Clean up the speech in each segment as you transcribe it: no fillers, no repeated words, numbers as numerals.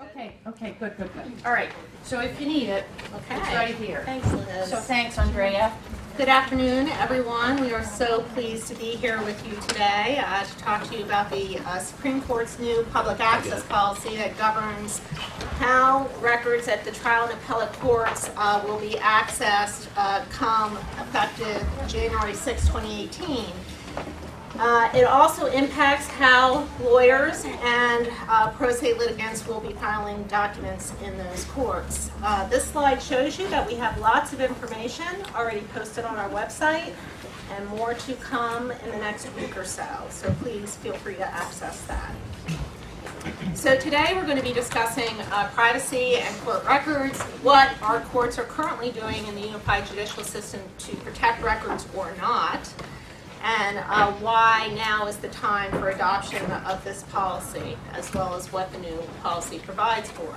Okay, good. All right, so if you need it, Okay. it's right here. Thanks, Liz. So thanks, Andrea. Good afternoon, everyone. We are so pleased to be here with you today to talk to you about the Supreme Court's new public access policy that governs how records at the trial and appellate courts will be accessed come effective January 6, 2018. It also impacts how lawyers and pro se litigants will be filing documents in those courts. This slide shows you that we have lots of information already posted on our website and more to come in the next week or so. So please feel free to access that. So today we're going to be discussing privacy and court records, what our courts are currently doing in the unified judicial system to protect records or not, and why now is the time for adoption of this policy, as well as what the new policy provides for.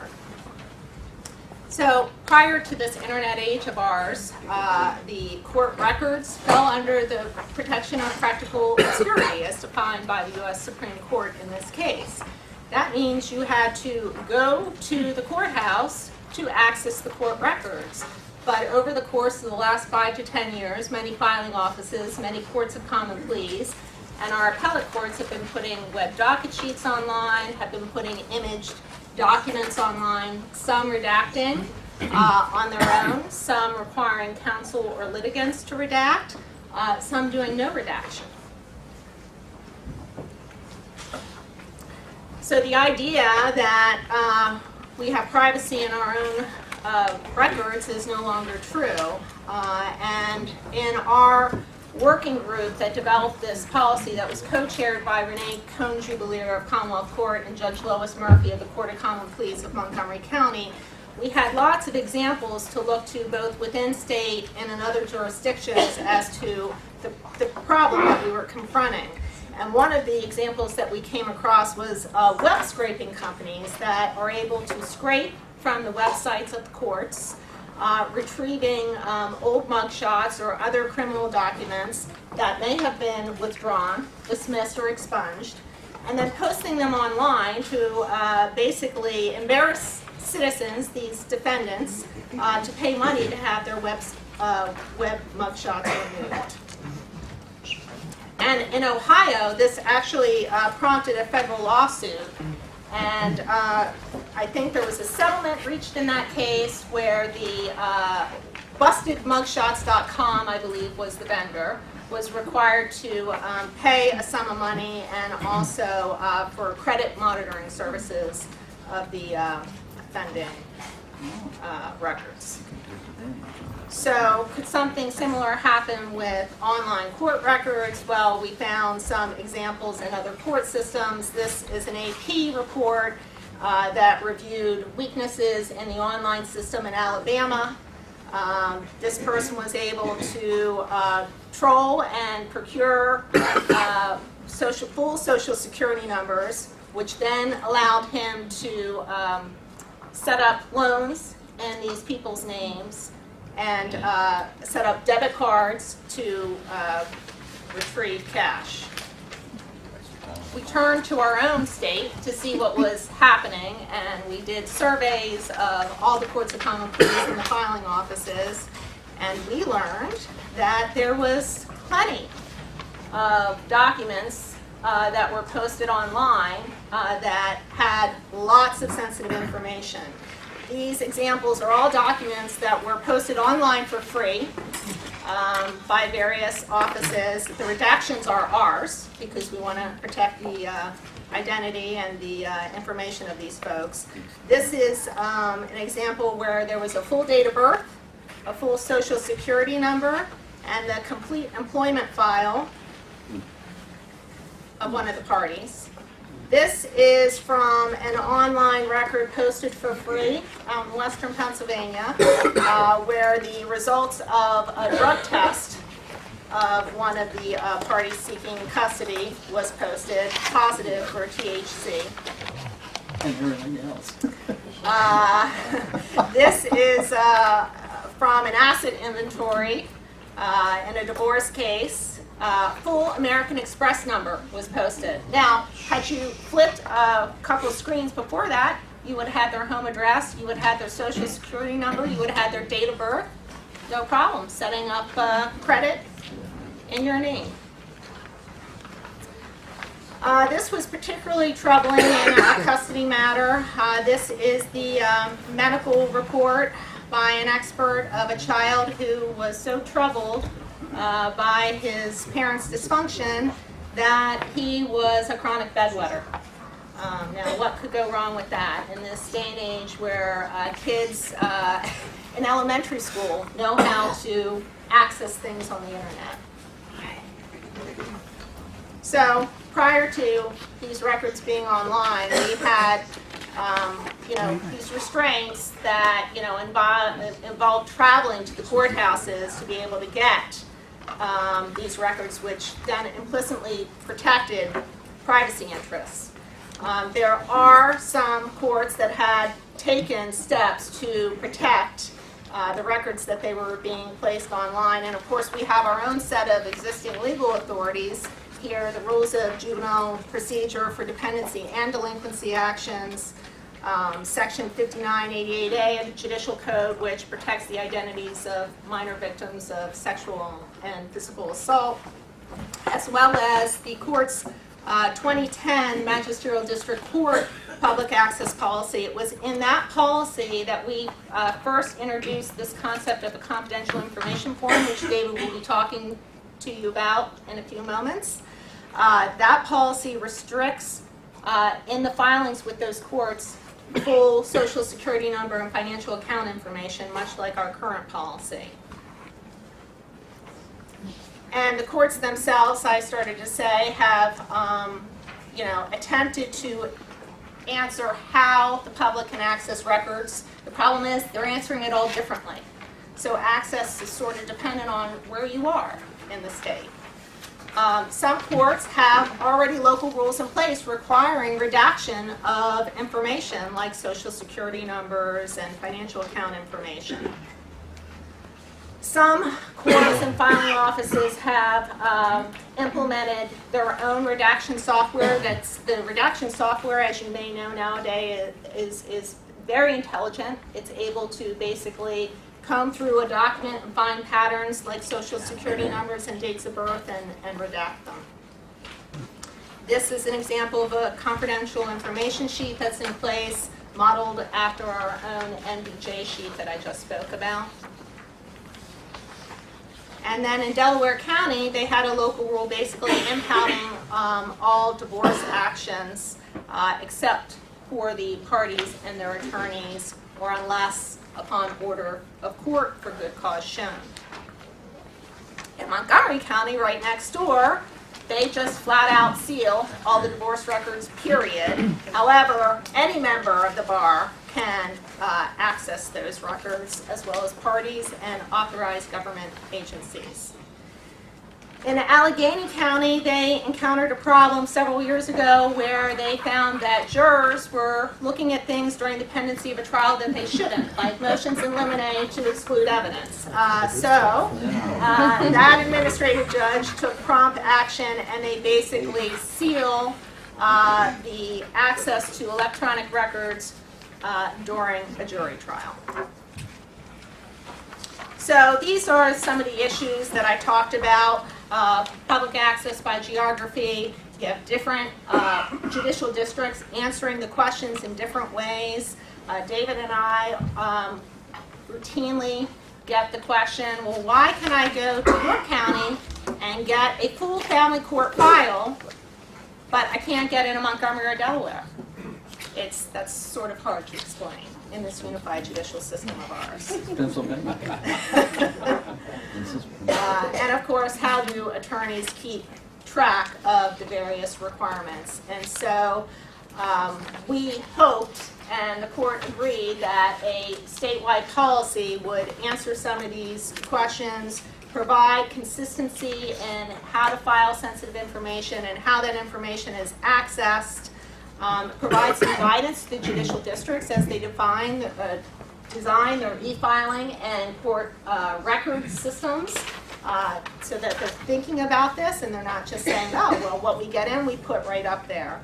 So prior to this internet age of ours, the court records fell under the protection of practical obscurity as defined by the U.S. Supreme Court in this case. That means you had to go to the courthouse to access the court records. But over the course of the last 5 to 10 years, many filing offices, many courts of common pleas, and our appellate courts have been putting web docket sheets online, have been putting imaged documents online, some redacting on their own, some requiring counsel or litigants to redact, some doing no redaction. So the idea that we have privacy in our own records is no longer true. And in our working group that developed this policy that was co-chaired by Renee Cohn-Jubileer of Commonwealth Court and Judge Lois Murphy of the Court of Common Pleas of Montgomery County, we had lots of examples to look to both within state and in other jurisdictions as to the problem that we were confronting. And one of the examples that we came across was web scraping companies that are able to scrape from the websites of the courts, retrieving old mugshots or other criminal documents that may have been withdrawn, dismissed, or expunged, and then posting them online to basically embarrass citizens, these defendants, to pay money to have their web mugshots removed. And in Ohio, this actually prompted a federal lawsuit. And I think there was a settlement reached in that case where the bustedmugshots.com, I believe was the vendor, was required to pay a sum of money and also for credit monitoring services of the offending records. So could something similar happen with online court records? Well, we found some examples in other court systems. This is an AP report that reviewed weaknesses in the online system in Alabama. This person was able to troll and procure full social security numbers, which then allowed him to set up loans in these people's names and set up debit cards to retrieve cash. We turned to our own state to see what was happening, and we did surveys of all the courts of common pleas and the filing offices, and we learned that there was plenty of documents that were posted online that had lots of sensitive information. These examples are all documents that were posted online for free by various offices. The redactions are ours because we want to protect the identity and the information of these folks. This is an example where there was a full date of birth, a full social security number, and the complete employment file of one of the parties. This is from an online record posted for free out in Western Pennsylvania, where the results of a drug test of one of the parties seeking custody was posted, positive for THC. And everything else. This is from an asset inventory in a divorce case. Full American Express number was posted. Now, had you flipped a couple of screens before that, you would have had their home address, you would have had their social security number, you would have had their date of birth. No problem setting up credit in your name. This was particularly troubling in a custody matter. This is the medical report by an expert of a child who was so troubled by his parents' dysfunction that he was a chronic bedwetter. Now, what could go wrong with that in this day and age where kids in elementary school know how to access things on the internet? So, prior to these records being online, we had, these restraints that, involved traveling to the courthouses to be able to get these records, which then implicitly protected privacy interests. There are some courts that had taken steps to protect the records that they were being placed online, and of course we have our own set of existing legal authorities here, the Rules of Juvenile Procedure for Dependency and Delinquency Actions, Section 5988A of the Judicial Code, which protects the identities of minor victims of sexual and physical assault, as well as the court's 2010 Magisterial District Court Public Access Policy. It was in that policy that we first introduced this concept of a confidential information form, which David will be talking to you about in a few moments. That policy restricts in the filings with those courts full social security number and financial account information, much like our current policy. And the courts themselves, I started to say, have attempted to answer how the public can access records. The problem is they're answering it all differently. So access is sort of dependent on where you are in the state. Some courts have already local rules in place requiring redaction of information like social security numbers and financial account information. Some courts and filing offices have implemented their own redaction software. The redaction software, as you may know nowadays, is very intelligent. It's able to basically comb through a document and find patterns like social security numbers and dates of birth and redact them. This is an example of a confidential information sheet that's in place, modeled after our own NBJ sheet that I just spoke about. And then in Delaware County, they had a local rule basically impounding all divorce actions except for the parties and their attorneys, or unless upon order of court for good cause shown. In Montgomery County, right next door, they just flat out seal all the divorce records, period. However, any member of the bar can access those records, as well as parties and authorized government agencies. In Allegheny County, they encountered a problem several years ago where they found that jurors were looking at things during the pendency of a trial that they shouldn't, like motions in limine to exclude evidence. That administrative judge took prompt action, and they basically seal the access to electronic records during a jury trial. So these are some of the issues that I talked about. Public access by geography. You have different judicial districts answering the questions in different ways. David and I routinely get the question, well, why can I go to your county and get a full family court file, but I can't get it in Montgomery or Delaware? That's sort of hard to explain in this unified judicial system of ours. Pennsylvania. And of course, how do attorneys keep track of the various requirements? And so we hoped, and the court agreed, that a statewide policy would answer some of these questions, provide consistency in how to file sensitive information and how that information is accessed, provide some guidance to the judicial districts as they design their e-filing and court record systems, so that they're thinking about this and they're not just saying, oh, well, what we get in, we put right up there.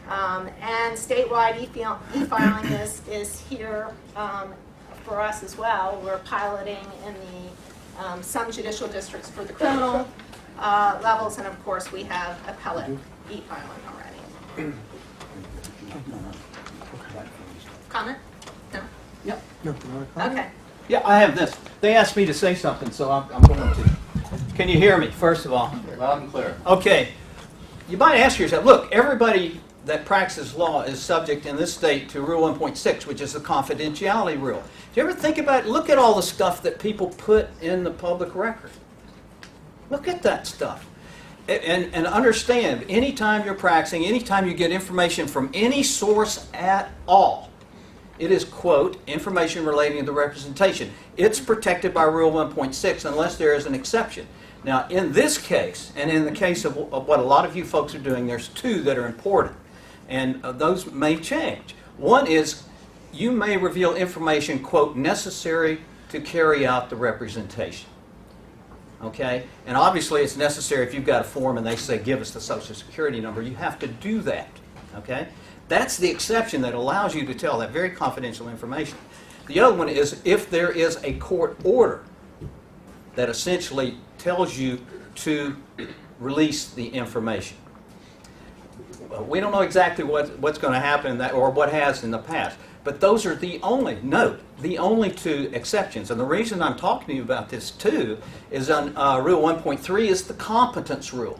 And statewide e-filing is here for us as well. We're piloting in the some judicial districts for the criminal levels, and of course we have appellate e-filing already. Comment? No? Yep. Okay. Yeah, I have this. They asked me to say something, so I'm going to. Can you hear me, first of all? Loud and clear. Okay. You might ask yourself, look, everybody that practices law is subject in this state to Rule 1.6, which is the confidentiality rule. Do you ever think about, look at all the stuff that people put in the public record. Look at that stuff. And understand, anytime you're practicing, anytime you get information from any source at all, it is, quote, information relating to the representation. It's protected by Rule 1.6 unless there is an exception. Now, in this case, and in the case of what a lot of you folks are doing, there's two that are important, and those may change. One is you may reveal information, quote, necessary to carry out the representation. Okay? And obviously it's necessary if you've got a form and they say, give us the Social Security number, you have to do that. Okay? That's the exception that allows you to tell that very confidential information. The other one is if there is a court order that essentially tells you to release the information. We don't know exactly what's going to happen in that, or what has in the past, but those are the only two exceptions. And the reason I'm talking to you about this too is on Rule 1.3 is the competence rule.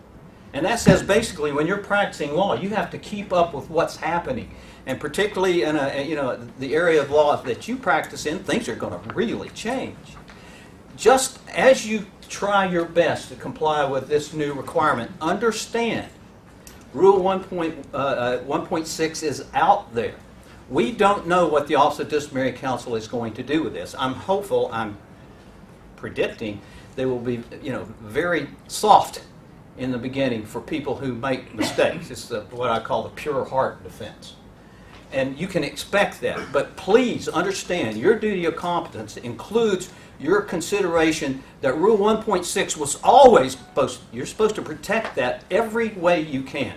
And that says basically when you're practicing law, you have to keep up with what's happening. And particularly in the area of law that you practice in, things are going to really change. Just as you try your best to comply with this new requirement, understand Rule 1.6 is out there. We don't know what the Office of Disciplinary Counsel is going to do with this. I'm hopeful, I'm predicting they will be very soft in the beginning for people who make mistakes. It's what I call the pure heart defense. And you can expect that. But please understand, your duty of competence includes your consideration that Rule 1.6 was always you're supposed to protect that every way you can.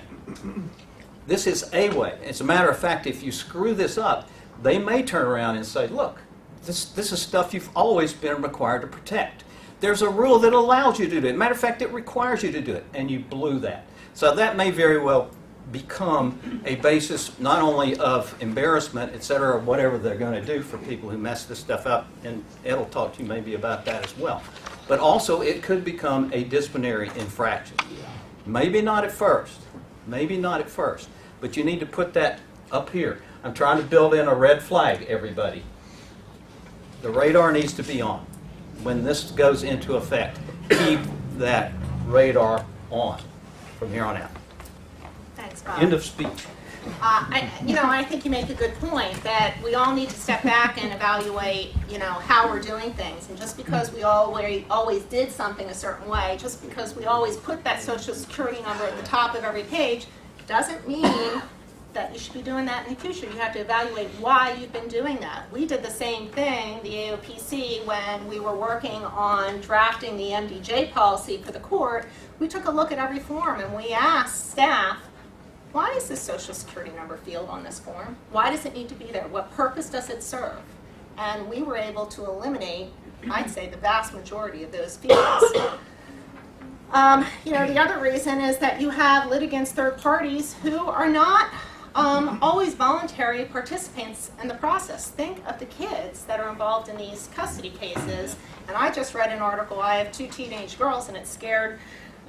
This is a way. As a matter of fact, if you screw this up, they may turn around and say, look, this is stuff you've always been required to protect. There's a rule that allows you to do it. Matter of fact, it requires you to do it, and you blew that. So that may very well become a basis not only of embarrassment, et cetera, or whatever they're going to do for people who mess this stuff up, and Ed will talk to you maybe about that as well. But also, it could become a disciplinary infraction. Maybe not at first. Maybe not at first. But you need to put that up here. I'm trying to build in a red flag, everybody. The radar needs to be on. When this goes into effect, keep that radar on from here on out. Thanks, Bob. End of speech. I think you make a good point that we all need to step back and evaluate, how we're doing things. And just because we always did something a certain way, just because we always put that Social Security number at the top of every page, doesn't mean that you should be doing that in the future. You have to evaluate why you've been doing that. We did the same thing, the AOPC, when we were working on drafting the MDJ policy for the court. We took a look at every form and we asked staff, why is this Social Security number field on this form? Why does it need to be there? What purpose does it serve? And we were able to eliminate, I'd say, the vast majority of those fields. The other reason is that you have litigants, third parties, who are not always voluntary participants in the process. Think of the kids that are involved in these custody cases. And I just read an article, I have 2 teenage girls, and it scared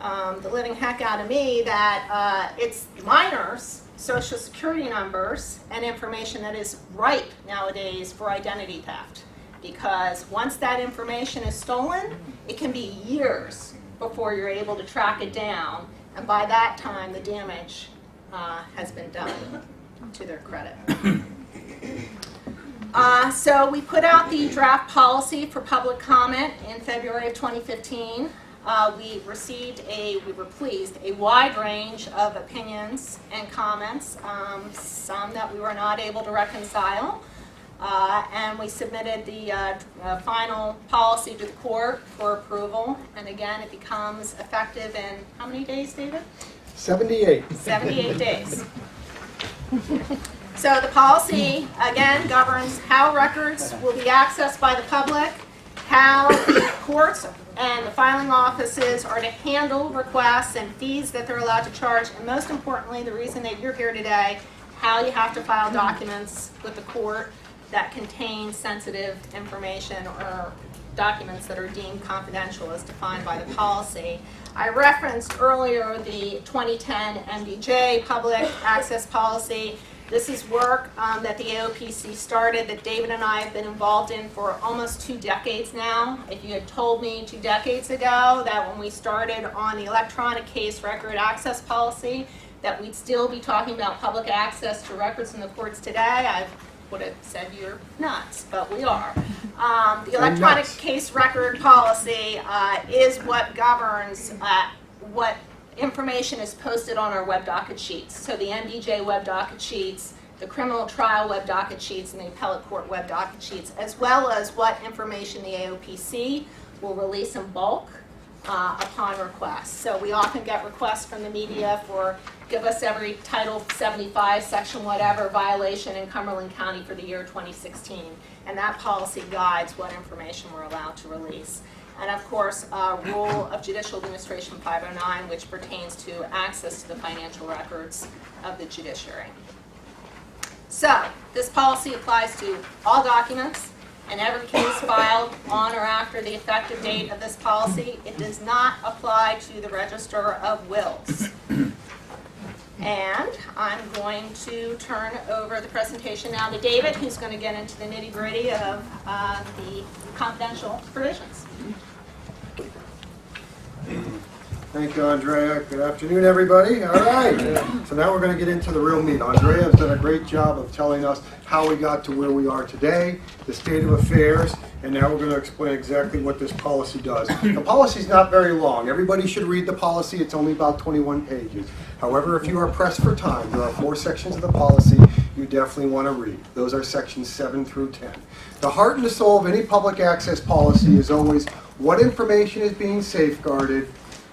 the living heck out of me that it's minors' Social Security numbers and information that is ripe nowadays for identity theft. Because once that information is stolen, it can be years before you're able to track it down. And by that time, the damage has been done to their credit. So we put out the draft policy for public comment in February of 2015. We were pleased, a wide range of opinions and comments, some that we were not able to reconcile. And we submitted the final policy to the court for approval. And again, it becomes effective in how many days, David? 78. 78 days. So the policy, again, governs how records will be accessed by the public, how the courts and the filing offices are to handle requests and fees that they're allowed to charge, and most importantly, the reason that you're here today, how you have to file documents with the court that contain sensitive information or documents that are deemed confidential as defined by the policy. I referenced earlier the 2010 MDJ public access policy. This is work that the AOPC started that David and I have been involved in for almost 2 decades now. If you had told me 2 decades ago that when we started on the electronic case record access policy that we'd still be talking about public access to records in the courts today, I would have said you're nuts, but we are. The electronic case record policy is what governs what information is posted on our web docket sheets. So the MDJ web docket sheets, the criminal trial web docket sheets, and the appellate court web docket sheets, as well as what information the AOPC will release in bulk upon request. So we often get requests from the media for give us every Title 75, Section whatever violation in Cumberland County for the year 2016. And that policy guides what information we're allowed to release. And of course, Rule of Judicial Administration 509, which pertains to access to the financial records of the judiciary. So, this policy applies to all documents and every case filed on or after the effective date of this policy. It does not apply to the Register of Wills. And I'm going to turn over the presentation now to David, who's going to get into the nitty-gritty of the confidential provisions. Thank you, Andrea. Good afternoon, everybody. All right. So now we're going to get into the real meat. Andrea has done a great job of telling us how we got to where we are today, the state of affairs, and now we're going to explain exactly what this policy does. The policy is not very long. Everybody should read the policy. It's only about 21 pages. However, if you are pressed for time, there are 4 sections of the policy you definitely want to read. Those are sections 7 through 10. The heart and the soul of any public access policy is always what information is being safeguarded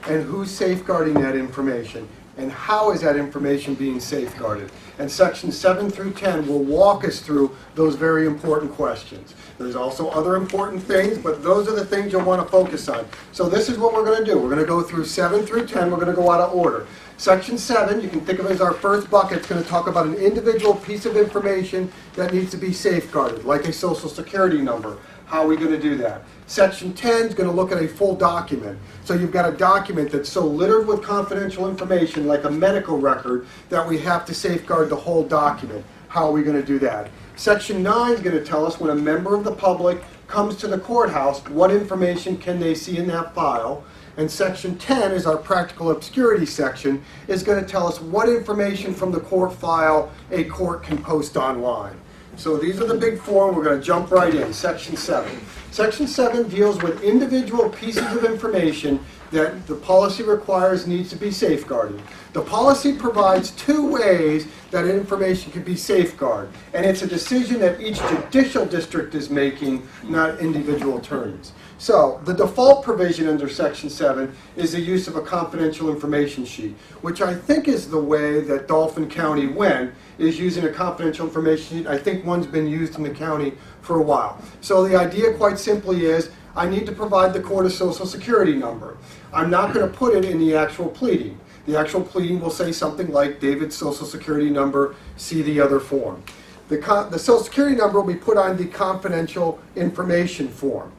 and who's safeguarding that information, and how is that information being safeguarded. And sections 7 through 10 will walk us through those very important questions. There's also other important things, but those are the things you'll want to focus on. So this is what we're going to do. We're going to go through 7 through 10. We're going to go out of order. Section 7, you can think of it as our first bucket. It's going to talk about an individual piece of information that needs to be safeguarded, like a social security number. How are we going to do that? Section 10 is going to look at a full document. So you've got a document that's so littered with confidential information, like a medical record, that we have to safeguard the whole document. How are we going to do that? Section 9 is going to tell us when a member of the public comes to the courthouse, what information can they see in that file. And Section 10 is our practical obscurity section, is going to tell us what information from the court file a court can post online. So these are the big 4, and we're going to jump right in. Section 7. Section 7 deals with individual pieces of information that the policy requires needs to be safeguarded. The policy provides 2 ways that information can be safeguarded, and it's a decision that each judicial district is making, not individual attorneys. So the default provision under Section 7 is the use of a confidential information sheet, which I think is the way that Dauphin County went, is using a confidential information sheet. I think one's been used in the county for a while. So the idea quite simply is, I need to provide the court a social security number. I'm not going to put it in the actual pleading. The actual pleading will say something like David's social security number, see the other form. The social security number will be put on the confidential information form.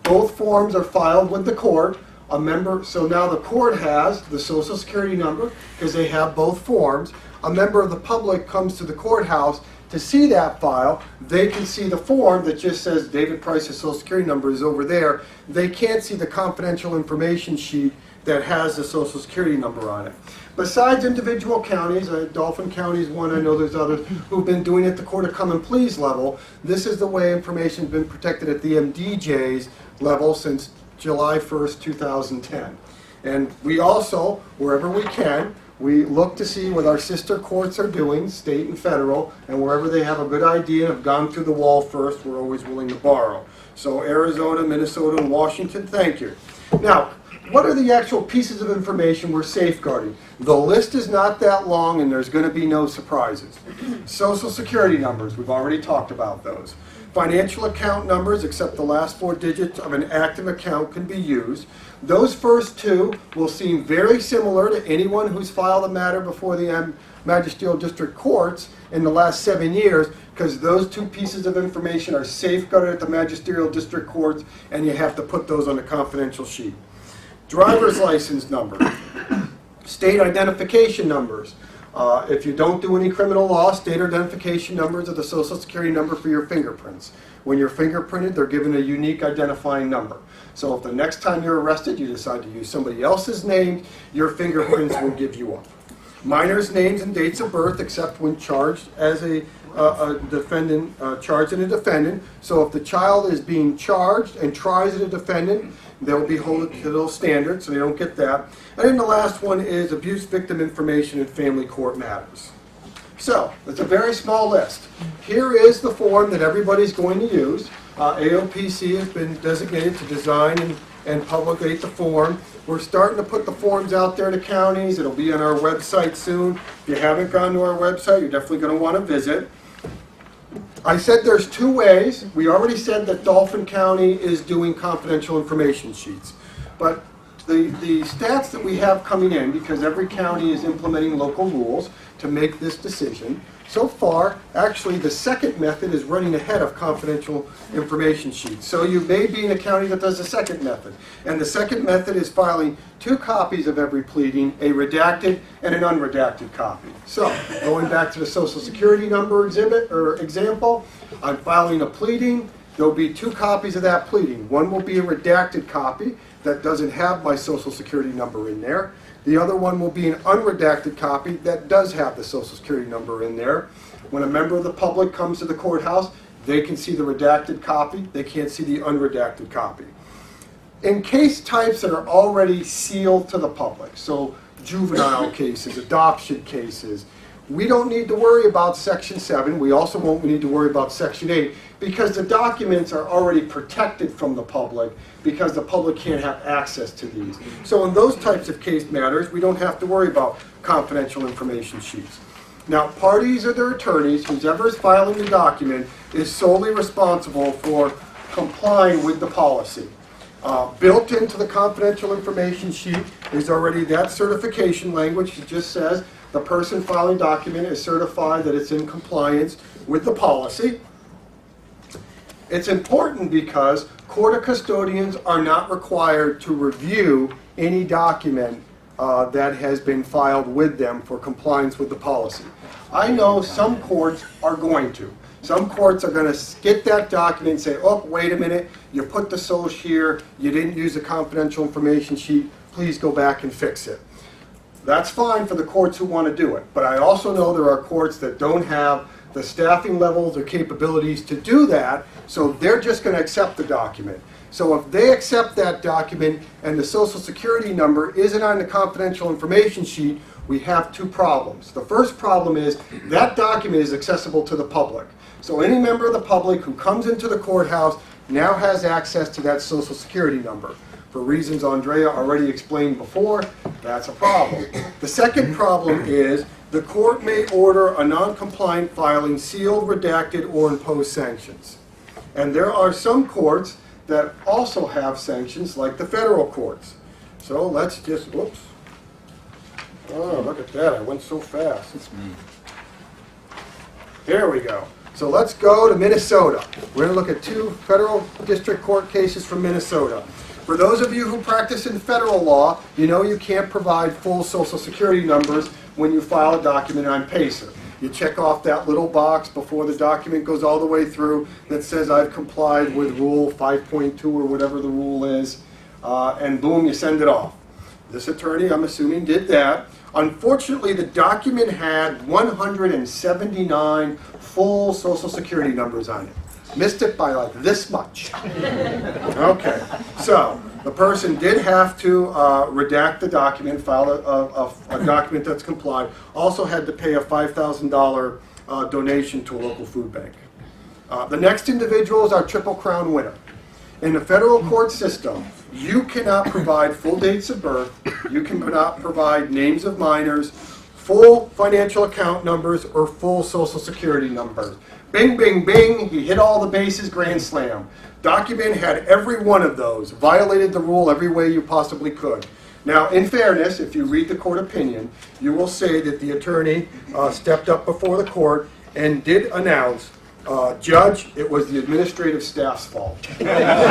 Both forms are filed with the court. So now the court has the social security number because they have both forms. A member of the public comes to the courthouse to see that file. They can see the form that just says David Price's social security number is over there. They can't see the confidential information sheet that has the social security number on it. Besides individual counties, Dauphin County is one, I know there's others who've been doing it at the court of come and please level. This is the way information has been protected at the MDJ's level since July 1st, 2010. And we also, wherever we can, we look to see what our sister courts are doing, state and federal, and wherever they have a good idea and have gone through the wall first, we're always willing to borrow. So Arizona, Minnesota, and Washington, thank you. Now, what are the actual pieces of information we're safeguarding? The list is not that long and there's going to be no surprises. Social security numbers, we've already talked about those. Financial account numbers, except the last 4 digits of an active account, can be used. Those first 2 will seem very similar to anyone who's filed a matter before the magisterial district courts in the last 7 years, because those 2 pieces of information are safeguarded at the magisterial district courts, and you have to put those on a confidential sheet. Driver's license number, state identification numbers. If you don't do any criminal law, state identification numbers are the social security number for your fingerprints. When you're fingerprinted, they're given a unique identifying number. So if the next time you're arrested, you decide to use somebody else's name, your fingerprints will give you up. Minors' names and dates of birth, except when charged as a defendant, charged in a defendant. So if the child is being charged and tries as a defendant, they'll be held to those standards, so they don't get that. And then the last one is abuse victim information in family court matters. So, it's a very small list. Here is the form that everybody's going to use. AOPC has been designated to design and publicate the form. We're starting to put the forms out there to counties. It'll be on our website soon. If you haven't gone to our website, you're definitely going to want to visit. I said there's 2 ways. We already said that Dauphin County is doing confidential information sheets. But the stats that we have coming in, because every county is implementing local rules to make this decision, so far, actually the second method is running ahead of confidential information sheets. So you may be in a county that does the second method. And the second method is filing 2 copies of every pleading, a redacted and an unredacted copy. So, going back to the social security number example, I'm filing a pleading. There'll be 2 copies of that pleading. One will be a redacted copy that doesn't have my social security number in there. The other one will be an unredacted copy that does have the social security number in there. When a member of the public comes to the courthouse, they can see the redacted copy. They can't see the unredacted copy. In case types that are already sealed to the public, so juvenile cases, adoption cases, we don't need to worry about Section 7. We also won't need to worry about Section 8 because the documents are already protected from the public because the public can't have access to these. So in those types of case matters, we don't have to worry about confidential information sheets. Now, parties or their attorneys, whoever is filing the document, is solely responsible for complying with the policy. Built into the confidential information sheet is already that certification language. It just says the person filing document is certified that it's in compliance with the policy. It's important because court of custodians are not required to review any document that has been filed with them for compliance with the policy. I know some courts are going to. Some courts are going to get that document and say, oh, wait a minute, you put the SOCH here, you didn't use a confidential information sheet, please go back and fix it. That's fine for the courts who want to do it, but I also know there are courts that don't have the staffing levels or capabilities to do that, so they're just going to accept the document. So if they accept that document and the social security number isn't on the confidential information sheet, we have 2 problems. The first problem is that document is accessible to the public. So any member of the public who comes into the courthouse now has access to that social security number. For reasons Andrea already explained before, that's a problem. The second problem is the court may order a non-compliant filing sealed, redacted, or impose sanctions. And there are some courts that also have sanctions, like the federal courts. So let's just, whoops. Oh, look at that, I went so fast. It's me. There we go. So let's go to Minnesota. We're going to look at 2 federal district court cases from Minnesota. For those of you who practice in federal law, you know you can't provide full social security numbers when you file a document on PACER. You check off that little box before the document goes all the way through that says I've complied with Rule 5.2 or whatever the rule is, and boom, you send it off. This attorney, I'm assuming, did that. Unfortunately, the document had 179 full social security numbers on it. Missed it by like this much. Okay, so the person did have to redact the document, file a document that's complied, also had to pay a $5,000 donation to a local food bank. The next individual is our Triple Crown winner. In the federal court system, you cannot provide full dates of birth, you cannot provide names of minors, full financial account numbers, or full social security numbers. Bing, bing, bing, he hit all the bases, grand slam. Document had every one of those, violated the rule every way you possibly could. Now, in fairness, if you read the court opinion, you will say that the attorney stepped up before the court and did announce, Judge, it was the administrative staff's fault. Can't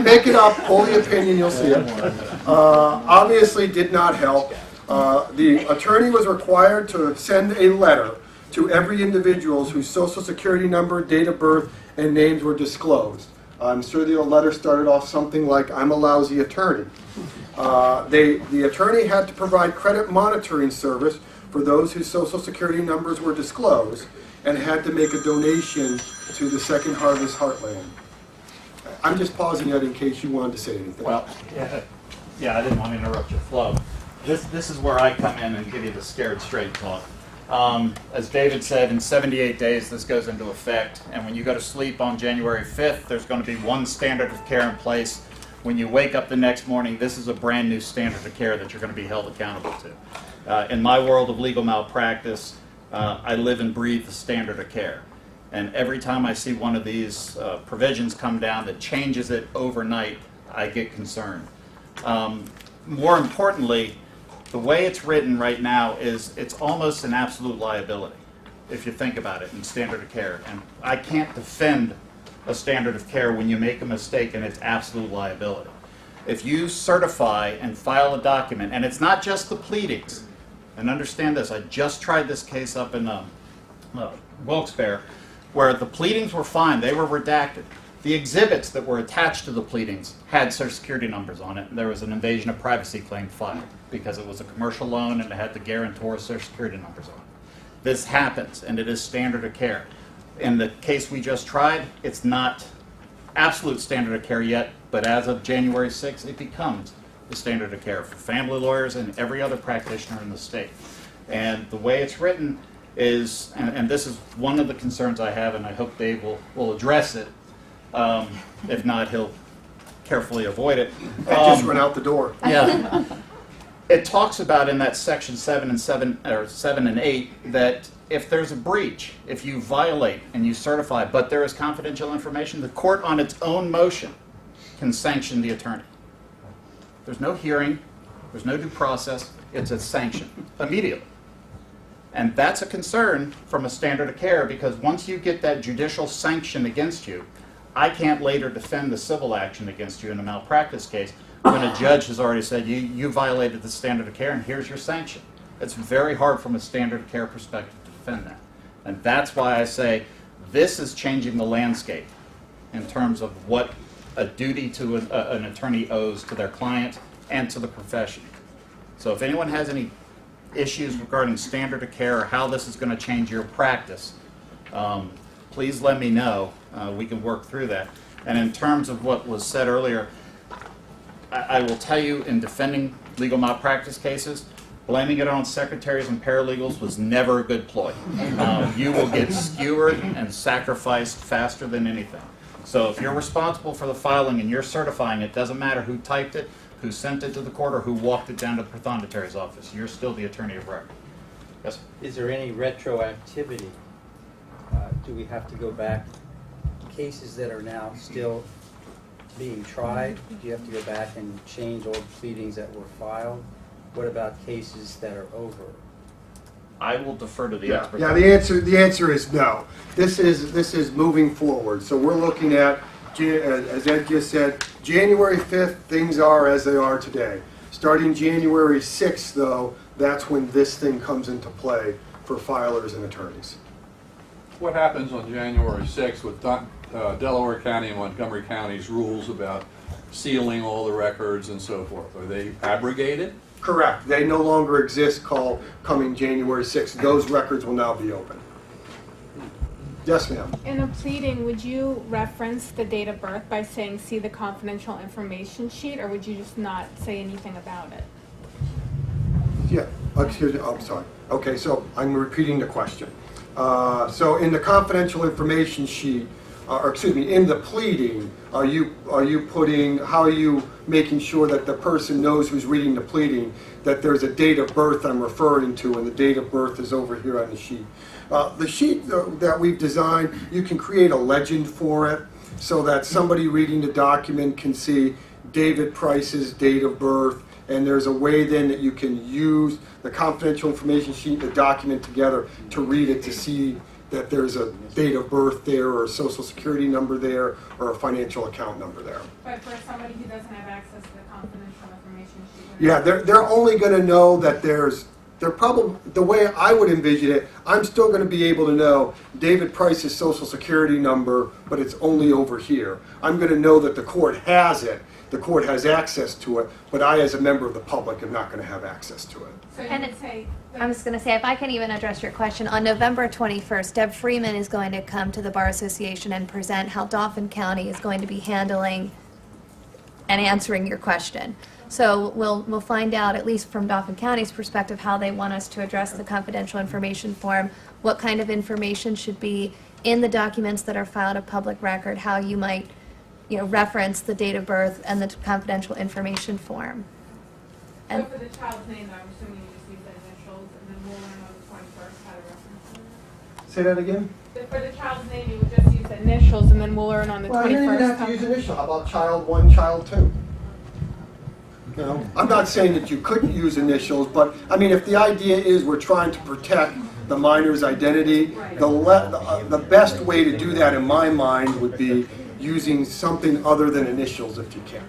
make it up, pull the opinion, you'll see it. Obviously did not help. The attorney was required to send a letter to every individual whose social security number, date of birth, and names were disclosed. I'm sure the letter started off something like, I'm a lousy attorney. The attorney had to provide credit monitoring service for those whose social security numbers were disclosed and had to make a donation to the Second Harvest Heartland. I'm just pausing that in case you wanted to say anything. Well, yeah, I didn't want to interrupt your flow. This is where I come in and give you the scared straight talk. As David said, in 78 days this goes into effect, and when you go to sleep on January 5th, there's going to be one standard of care in place. When you wake up the next morning, this is a brand new standard of care that you're going to be held accountable to. In my world of legal malpractice, I live and breathe the standard of care. And every time I see one of these provisions come down that changes it overnight, I get concerned. More importantly, the way it's written right now is it's almost an absolute liability, if you think about it, in standard of care. And I can't defend a standard of care when you make a mistake and it's absolute liability. If you certify and file a document, and it's not just the pleadings, and understand this, I just tried this case up in Wilkes-Barre, where the pleadings were fine, they were redacted. The exhibits that were attached to the pleadings had Social Security numbers on it, and there was an invasion of privacy claim filed because it was a commercial loan and it had the guarantor's Social Security numbers on it. This happens, and it is standard of care. In the case we just tried, it's not absolute standard of care yet, but as of January 6th, it becomes the standard of care for family lawyers and every other practitioner in the state. And the way it's written is, and this is one of the concerns I have, and I hope Dave will address it. If not, he'll carefully avoid it. I just run out the door. Yeah. It talks about in that section 7 and 8 that if there's a breach, if you violate and you certify, but there is confidential information, the court on its own motion can sanction the attorney. There's no hearing, there's no due process, it's a sanction immediately. And that's a concern from a standard of care, because once you get that judicial sanction against you, I can't later defend the civil action against you in a malpractice case when a judge has already said you violated the standard of care and here's your sanction. It's very hard from a standard of care perspective to defend that. And that's why I say this is changing the landscape in terms of what a duty to an attorney owes to their client and to the profession. So if anyone has any issues regarding standard of care or how this is going to change your practice, please let me know. We can work through that. And in terms of what was said earlier, I will tell you, in defending legal malpractice cases, blaming it on secretaries and paralegals was never a good ploy. You will get skewered and sacrificed faster than anything. So if you're responsible for the filing and you're certifying it, doesn't matter who typed it, who sent it to the court, or who walked it down to the prothonotary's office. You're still the attorney of record. Yes, sir? Is there any retroactivity? Do we have to go back? Cases that are now still being tried, do you have to go back and change old pleadings that were filed? What about cases that are over? I will defer to the Yeah, expert. yeah. The answer is no. This is moving forward. So we're looking at, as Ed just said, January 5th. Things are as they are today. Starting January 6th, though, that's when this thing comes into play for filers and attorneys. What happens on January 6th with Delaware County and Montgomery County's rules about sealing all the records and so forth? Are they abrogated? Correct. They no longer exist coming January 6th. Those records will now be open. Yes, ma'am. In a pleading, would you reference the date of birth by saying, see the confidential information sheet, or would you just not say anything about it? Yeah. Excuse me. I'm sorry. Okay, so I'm repeating the question. So in the confidential information sheet, or excuse me, in the pleading, are you putting, how are you making sure that the person knows who's reading the pleading, that there's a date of birth I'm referring to, and the date of birth is over here on the sheet. The sheet that we've designed, you can create a legend for it so that somebody reading the document can see David Price's date of birth, and there's a way then that you can use the confidential information sheet and the document together to read it to see that there's a date of birth there, or a social security number there, or a financial account number there. But for somebody who doesn't have access to the confidential information sheet. Yeah, they're only going to know that they're probably, the way I would envision it, I'm still going to be able to know David Price's social security number, but it's only over here. I'm going to know that the court has it, the court has access to it, but I, as a member of the public, am not going to have access to it. So you And would say. I was going to say, if I can even address your question, on November 21st, Deb Freeman is going to come to the Bar Association and present how Dauphin County is going to be handling and answering your question. So we'll find out, at least from Dauphin County's perspective, how they want us to address the confidential information form, what kind of information should be in the documents that are filed a public record, how you might, reference the date of birth and the confidential information form. So And for the child's name, I'm assuming you just use the initials, and then we'll learn on the 21st how to reference Say that again? it. For the child's name, you would just use the initials, and then we'll learn on the 21st. Well, you don't even have how- to use initial. How about child 1, child 2? You know, I'm not saying that you couldn't use initials, but I mean, if the idea is we're trying to protect the minor's identity, the best way to do that in my mind would be using something other than initials if you can.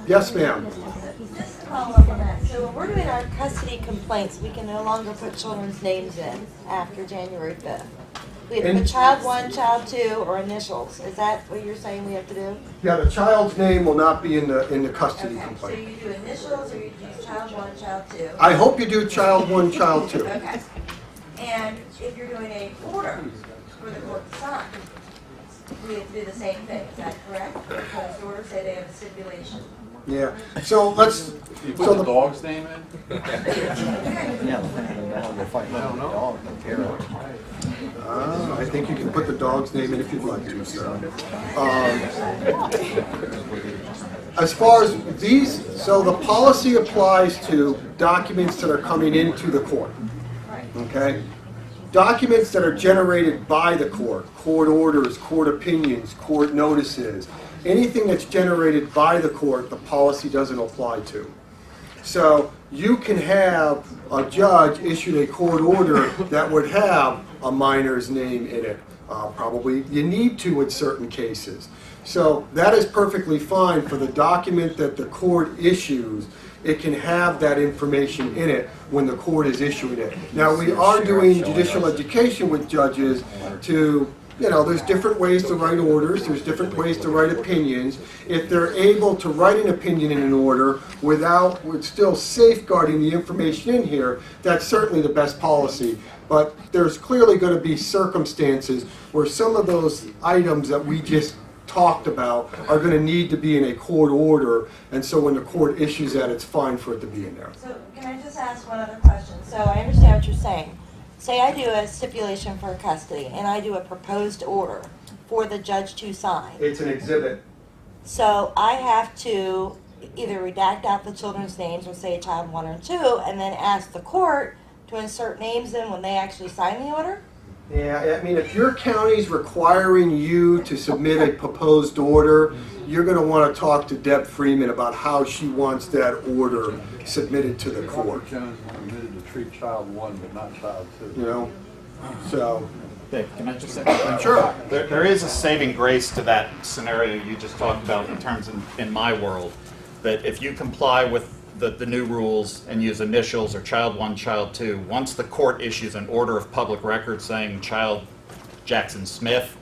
Yes, ma'am. Just to follow up on that, so when we're doing our custody complaints, we can no longer put children's names in after January 5th. We have to put child 1, child 2, or initials. Is that what you're saying we have to do? Yeah, the child's name will not be in the custody Okay, so complaint. you do initials or you do child 1, child 2? I hope you do child 1, child 2. Okay. And if you're doing a order for the court to sign, we have to do the same thing, is that correct? Proposed order, say they have a stipulation. Yeah. So let's. You So put the the dog's name in? I think you can put the dog's name in if you'd like to, sir. As far as these, so the policy applies to documents that are coming into the court. Okay? Documents that are generated by the court, court orders, court opinions, court notices, anything that's generated by the court, the policy doesn't apply to. So you can have a judge issue a court order that would have a minor's name in it. Probably you need to in certain cases. So that is perfectly fine for the document that the court issues. It can have that information in it when the court is issuing it. Now, we are doing judicial education with judges to, there's different ways to write orders, there's different ways to write opinions. If they're able to write an opinion in an order with still safeguarding the information in here, that's certainly the best policy. But there's clearly going to be circumstances where some of those items that we just talked about are going to need to be in a court order, and so when the court issues that, it's fine for it to be in there. So can I just ask one other question? So I understand what you're saying. Say I do a stipulation for custody, and I do a proposed order for the judge to sign. It's an exhibit. So I have to either redact out the children's names or say child 1 or 2, and then ask the court to insert names in when they actually sign the order? Yeah, I mean, if your county's requiring you to submit a proposed order, you're going to want to talk to Deb Freeman about how she wants that order submitted to the court. Jones permitted to treat child 1 but not child 2. So. Dave, can I just say something? Sure. There is a saving grace to that scenario you just talked about in terms in my world, that if you comply with the new rules and use initials or child 1, child 2, once the court issues an order of public record saying child Jackson Smith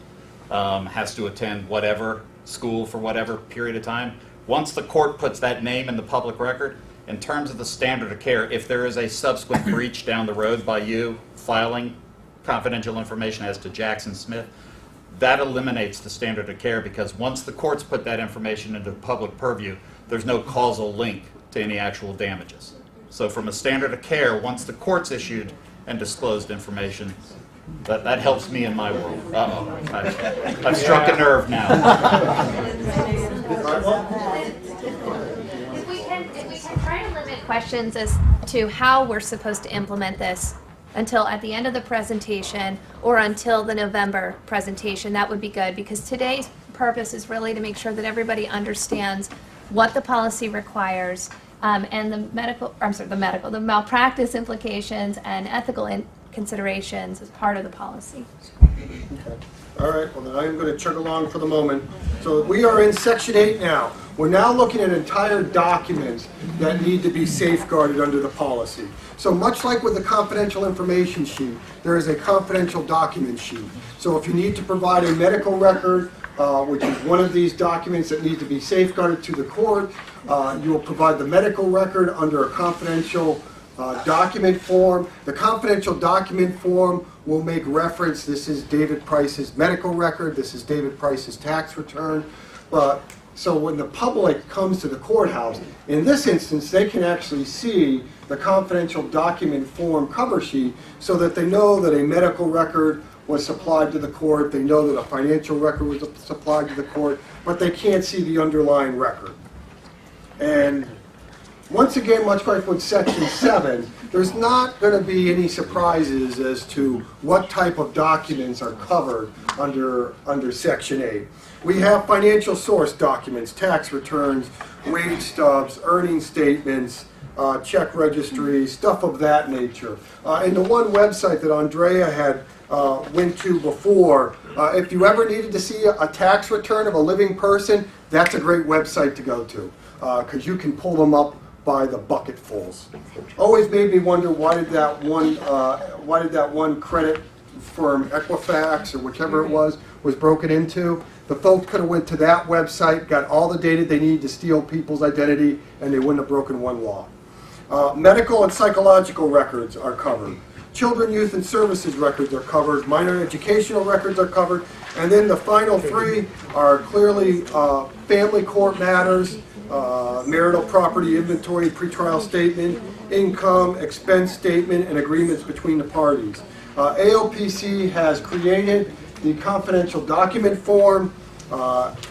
has to attend whatever school for whatever period of time, once the court puts that name in the public record, in terms of the standard of care, if there is a subsequent breach down the road by you filing confidential information as to Jackson Smith, that eliminates the standard of care, because once the courts put that information into public purview, there's no causal link to any actual damages. So from a standard of care, once the court's issued and disclosed information, That helps me in my world. Uh-oh, I've struck a nerve now. If we can try to limit questions as to how we're supposed to implement this until at the end of the presentation or until the November presentation, that would be good, because today's purpose is really to make sure that everybody understands what the policy requires, and the malpractice implications and ethical considerations as part of the policy. All right, well then I'm going to chug along for the moment. So we are in Section 8 now. We're now looking at entire documents that need to be safeguarded under the policy. So much like with the confidential information sheet, there is a confidential document sheet. So if you need to provide a medical record, which is one of these documents that need to be safeguarded to the court, you will provide the medical record under a confidential document form. The confidential document form will make reference, this is David Price's medical record, this is David Price's tax return. So when the public comes to the courthouse, in this instance, they can actually see the confidential document form cover sheet so that they know that a medical record was supplied to the court, they know that a financial record was supplied to the court, but they can't see the underlying record. And once again, much like with Section 7, there's not going to be any surprises as to what type of documents are covered under Section 8. We have financial source documents, tax returns, wage stubs, earning statements, check registries, stuff of that nature. And the one website that Andrea had went to before, if you ever needed to see a tax return of a living person, that's a great website to go to, because you can pull them up by the bucketfuls. Always made me wonder, why did that one credit firm, Equifax or whichever it was broken into? The folks could have went to that website, got all the data they needed to steal people's identity, and they wouldn't have broken one law. Medical and psychological records are covered. Children, youth, and services records are covered. Minor educational records are covered. And then the final three are clearly family court matters, marital property inventory, pretrial statement, income, expense statement, and agreements between the parties. AOPC has created the confidential document form.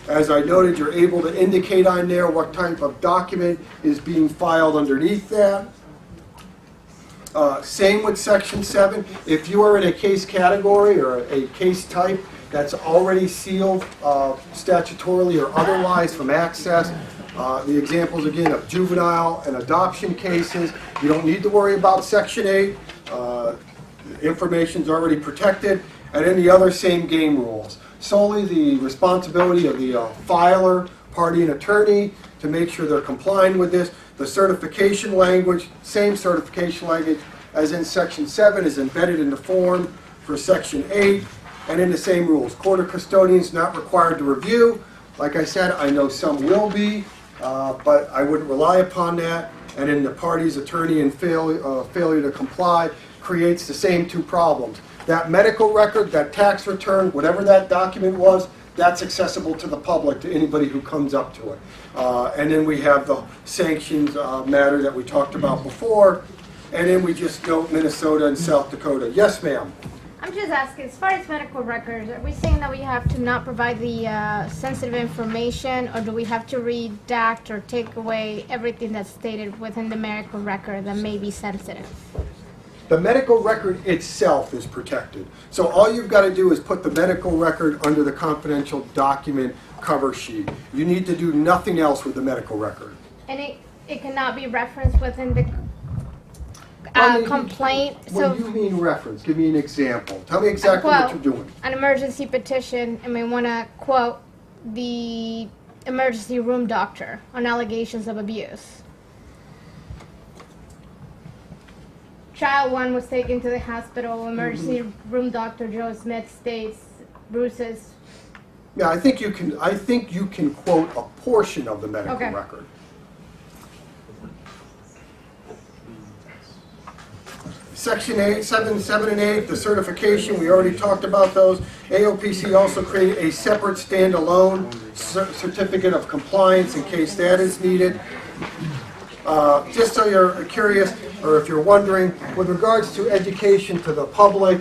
As I noted, you're able to indicate on there what type of document is being filed underneath that. Same with Section 7. If you are in a case category or a case type that's already sealed statutorily or otherwise from access, the examples again of juvenile and adoption cases, you don't need to worry about Section 8. Information's already protected. And then the other same game rules. Solely the responsibility of the filer, party, and attorney to make sure they're complying with this. The certification language, same certification language as in Section 7 is embedded in the form for Section 8, and in the same rules. Court of custodians not required to review. Like I said, I know some will be, but I wouldn't rely upon that. And then the party's attorney and failure to comply creates the same two problems. That medical record, that tax return, whatever that document was, that's accessible to the public, to anybody who comes up to it. And then we have the sanctions matter that we talked about before. And then we just note Minnesota and South Dakota. Yes, ma'am? I'm just asking, as far as medical records, are we saying that we have to not provide the sensitive information, or do we have to redact or take away everything that's stated within the medical record that may be sensitive? The medical record itself is protected. So all you've got to do is put the medical record under the confidential document cover sheet. You need to do nothing else with the medical record. And it cannot be referenced within the complaint. What do you mean reference? Give me an example. Tell me exactly what you're doing. An emergency petition, and we want to quote the emergency room doctor on allegations of abuse. Child 1 was taken to the hospital. Emergency room doctor Joe Smith states bruises. Yeah, I think you can quote a portion of the medical Okay. record. Section 8, 7 and 8, the certification, we already talked about those. AOPC also created a separate standalone certificate of compliance in case that is needed. Just so you're curious, or if you're wondering, with regards to education to the public,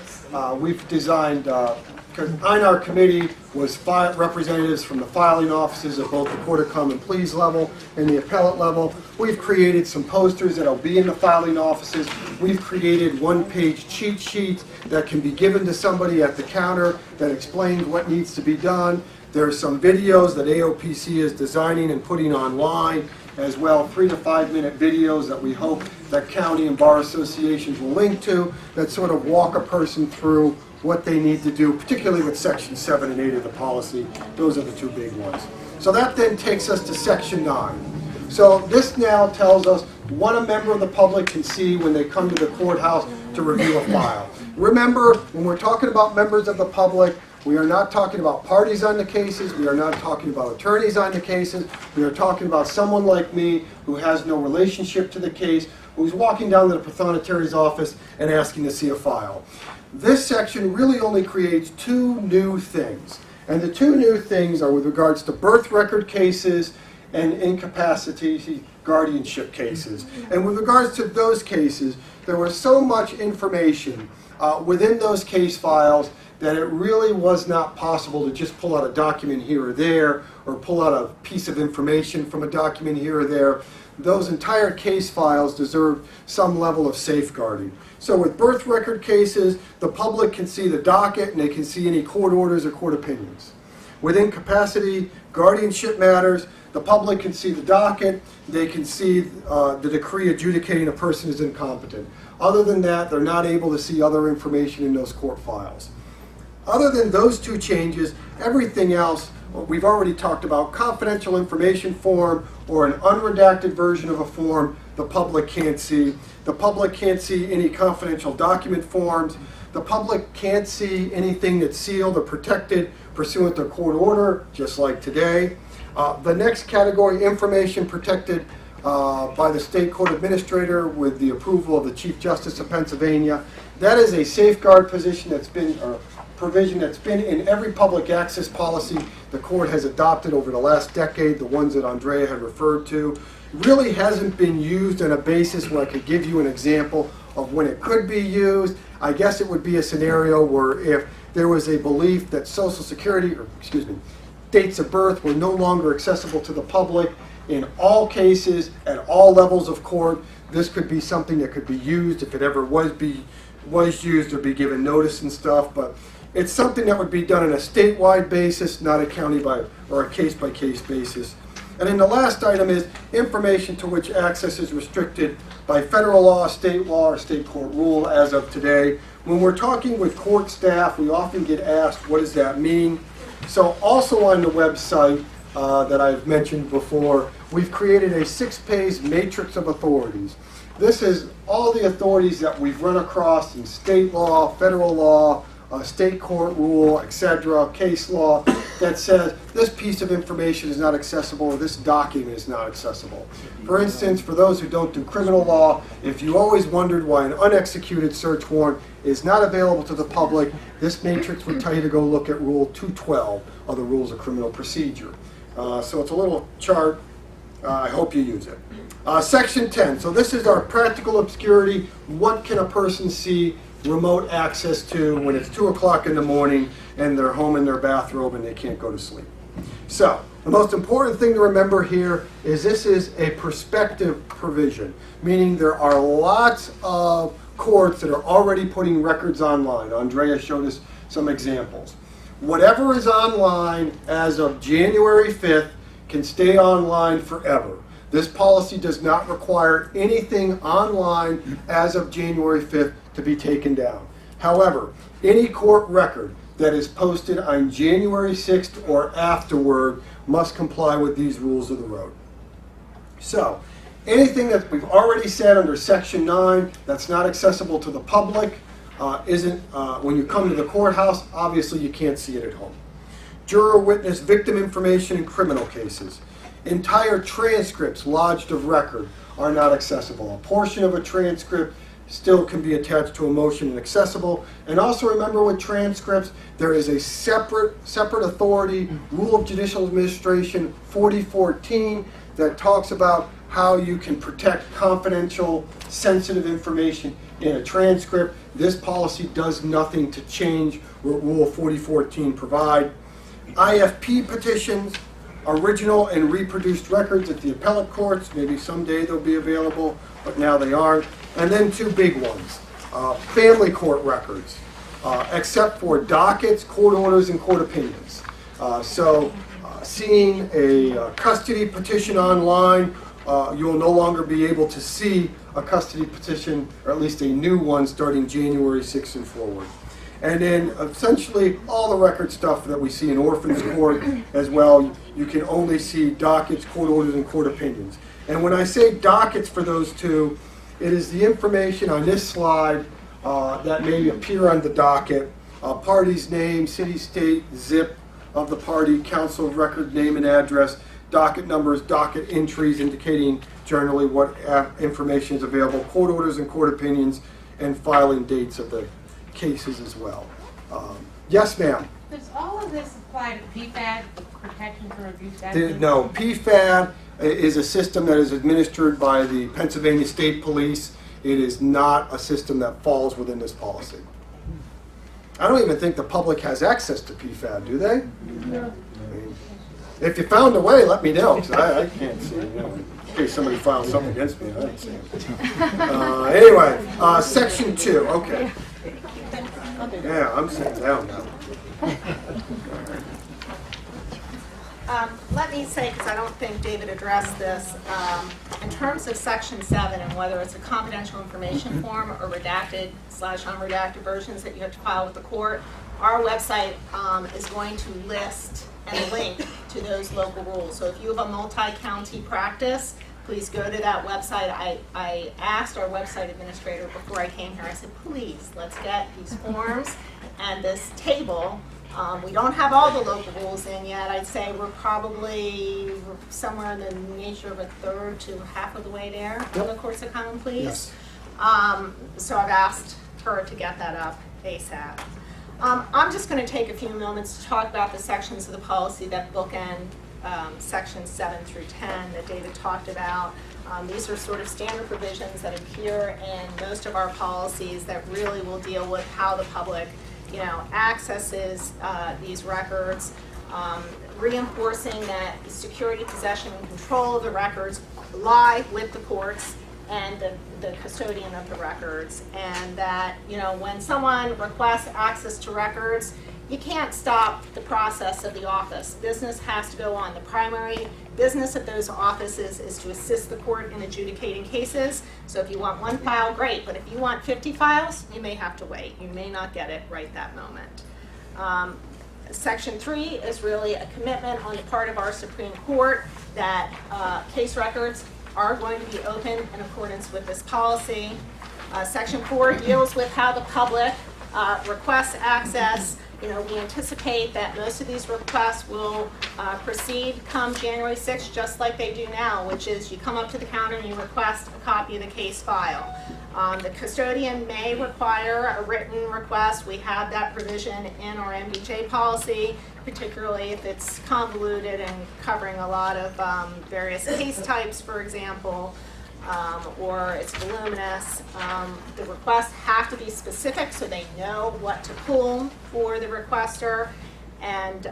we've designed, on our committee was 5 representatives from the filing offices of both the Court of Common Pleas level and the appellate level. We've created some posters that'll be in the filing offices. We've created one-page cheat sheets that can be given to somebody at the counter that explains what needs to be done. There are some videos that AOPC is designing and putting online as well, 3 to 5 minute videos that we hope that county and bar associations will link to that sort of walk a person through what they need to do, particularly with Section 7 and 8 of the policy. Those are the 2 big ones. So that then takes us to Section 9. So this now tells us what a member of the public can see when they come to the courthouse to review a file. Remember, when we're talking about members of the public, we are not talking about parties on the cases. We are not talking about attorneys on the cases. We are talking about someone like me who has no relationship to the case, who's walking down to the pathonetary's office and asking to see a file. This section really only creates 2 new things. And the 2 new things are with regards to birth record cases and incapacity guardianship cases. And with regards to those cases, there was so much information within those case files that it really was not possible to just pull out a document here or there, or pull out a piece of information from a document here or there. Those entire case files deserve some level of safeguarding. So with birth record cases, the public can see the docket and they can see any court orders or court opinions. With incapacity guardianship matters, the public can see the docket, they can see the decree adjudicating a person is incompetent. Other than that, they're not able to see other information in those court files. Other than those 2 changes, everything else, we've already talked about confidential information form or an unredacted version of a form the public can't see. The public can't see any confidential document forms. The public can't see anything that's sealed or protected pursuant to court order, just like today. The next category, information protected by the state court administrator with the approval of the Chief Justice of Pennsylvania. That is a safeguard position that's been, provision that's been in every public access policy the court has adopted over the last decade, the ones that Andrea had referred to. Really hasn't been used on a basis where I could give you an example of when it could be used. I guess it would be a scenario where if there was a belief that Social Security, or excuse me, dates of birth were no longer accessible to the public in all cases, at all levels of court, this could be something that could be used if it ever was used or be given notice and stuff. But it's something that would be done on a statewide basis, not a county by or a case-by-case basis. And then the last item is information to which access is restricted by federal law, state law, or state court rule as of today. When we're talking with court staff, we often get asked, what does that mean? So also on the website that I've mentioned before, we've created a 6-page matrix of authorities. This is all the authorities that we've run across in state law, federal law, state court rule, etc., case law, that says this piece of information is not accessible or this document is not accessible. For instance, for those who don't do criminal law, if you always wondered why an unexecuted search warrant is not available to the public, this matrix would tell you to go look at Rule 212 of the Rules of Criminal Procedure. So it's a little chart. I hope you use it. Section 10. So this is our practical obscurity. What can a person see remote access to when it's 2 o'clock in the morning and they're home in their bathrobe and they can't go to sleep? So the most important thing to remember here is this is a prospective provision, meaning there are lots of courts that are already putting records online. Andrea showed us some examples. Whatever is online as of January 5th can stay online forever. This policy does not require anything online as of January 5th to be taken down. However, any court record that is posted on January 6th or afterward must comply with these rules of the road. So, anything that we've already said under Section 9 that's not accessible to the public when you come to the courthouse, obviously you can't see it at home. Juror, witness, victim information in criminal cases. Entire transcripts lodged of record are not accessible. A portion of a transcript still can be attached to a motion and accessible. And also remember with transcripts, there is a separate authority, Rule of Judicial Administration 4014, that talks about how you can protect confidential, sensitive information in a transcript. This policy does nothing to change what Rule 4014 provide. IFP petitions, original and reproduced records at the appellate courts. Maybe someday they'll be available, but now they aren't. And then two big ones, family court records, except for dockets, court orders, and court opinions. Seeing a custody petition online, you will no longer be able to see a custody petition, or at least a new one, starting January 6th and forward. And then essentially all the record stuff that we see in orphans court as well, you can only see dockets, court orders, and court opinions. And when I say dockets for those two, it is the information on this slide that may appear on the docket, party's name, city, state, zip of the party, council record name and address, docket numbers, docket entries indicating generally what information is available, court orders and court opinions, and filing dates of the cases as well. Yes, ma'am? Does all of this apply to PFAD, the Protection from Abuse Act? No, PFAD is a system that is administered by the Pennsylvania State Police. It is not a system that falls within this policy. I don't even think the public has access to PFAD, do they? No. I mean, if you found a way, let me know, because I can't see it. In case somebody files something against me, I don't see it. Anyway, Section 2, okay. Yeah, I'm sitting down now. Let me say, because I don't think David addressed this, in terms of Section 7 and whether it's a confidential information form or redacted/unredacted versions that you have to file with the court, our website is going to list and link to those local rules. So if you have a multi-county practice, please go to that website. I asked our website administrator before I came here, I said, please, let's get these forms and this table. We don't have all the local rules in yet. I'd say we're probably somewhere in the nature of a third to half of the way there on the Courts of Common Pleas. Yes. So I've asked her to get that up ASAP. I'm just going to take a few moments to talk about the sections of the policy that bookend sections 7 through 10 that David talked about. These are sort of standard provisions that appear in most of our policies that really will deal with how the public accesses these records, reinforcing that security, possession, and control of the records lie with the courts and the custodian of the records, and that when someone requests access to records, you can't stop the process of the office. Business has to go on. The primary business of those offices is to assist the court in adjudicating cases. So if you want one file, great. But if you want 50 files, you may have to wait. You may not get it right that moment. Section 3 is really a commitment on the part of our Supreme Court that case records are going to be open in accordance with this policy. Section 4 deals with how the public requests access. We anticipate that most of these requests will proceed come January 6th, just like they do now, which is you come up to the counter and you request a copy of the case file. The custodian may require a written request. We have that provision in our MDJ policy, particularly if it's convoluted and covering a lot of various case types, for example. Or it's voluminous. The requests have to be specific so they know what to pull for the requester. And